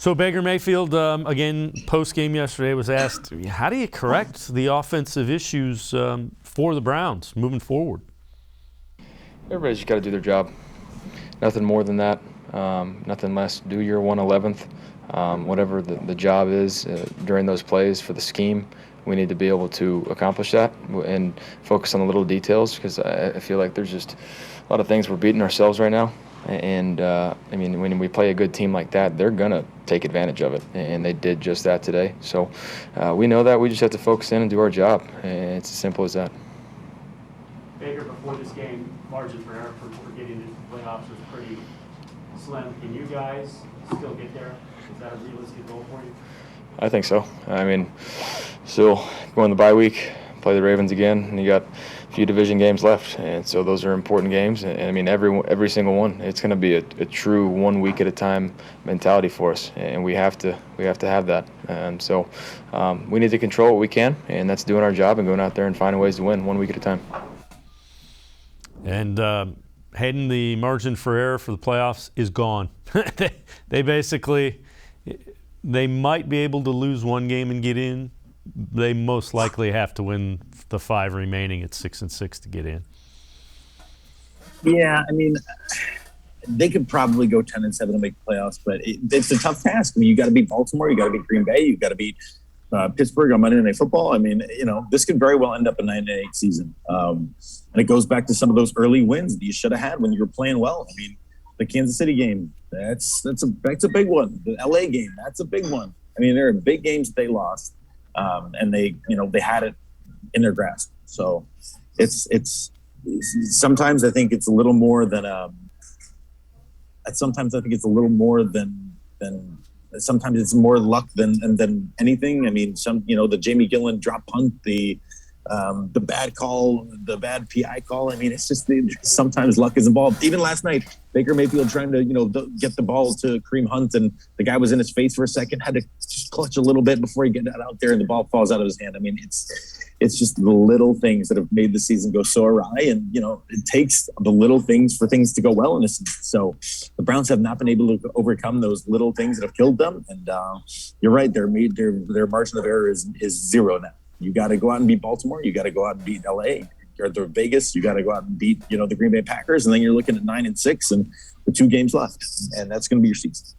So Baker Mayfield, again, post-game yesterday was asked, how do you correct the offensive issues for the Browns moving forward? Everybody's just got to do their job. Nothing more than that. Nothing less. Do your 1/11th. Whatever the job is during those plays for the scheme, we need to be able to accomplish that and focus on the little details, because I feel like there's just a lot of things we're beating ourselves right now. And, I mean, when we play a good team like that, they're going to take advantage of it, and they did just that today. So we know that. We just have to focus in and do our job, and it's as simple as that. Baker, before this game, margin for error for getting into the playoffs was pretty slim. Can you guys still get there? Is that a realistic goal for you? I think so. I mean, still going the bye week, play the Ravens again, and you got a few division games left, and so those are important games. And I mean, every single one, it's going to be a true 1 week at a time mentality for us, and we have to have that. And so we need to control what we can, and that's doing our job and going out there and finding ways to win 1 week at a time. And Hayden, the margin for error for the playoffs is gone. They basically, they might be able to lose one game and get in. They most likely have to win the 5 remaining at 6-6 to get in. Yeah, I mean, they could probably go 10-7 and make the playoffs, but it's a tough task. I mean, you got to beat Baltimore, you got to beat Green Bay, you got to beat Pittsburgh on Monday Night Football. I mean, this could very well end up a 9-8 season. And it goes back to some of those early wins that you should have had when you were playing well. I mean, the Kansas City game, that's a big one. The LA game, that's a big one. I mean, there are big games that they lost, and they had it in their grasp. So it's sometimes I think it's a little more than sometimes it's more luck than anything. I mean, the Jamie Gillan drop punt, the bad call, the bad PI call. I mean, it's just sometimes luck is involved. Even last night, Baker Mayfield trying to get the ball to Kareem Hunt, and the guy was in his face for a second, had to just clutch a little bit before he get that out there, and the ball falls out of his hand. I mean, it's just the little things that have made the season go so awry, and it takes the little things for things to go well in this season. So the Browns have not been able to overcome those little things that have killed them, and you're right, their margin of error is 0 now. You got to go out and beat Baltimore. You got to go out and beat LA or the Vegas. You got to go out and beat the Green Bay Packers, and then you're looking at 9-6 and with 2 games left, and that's going to be your season.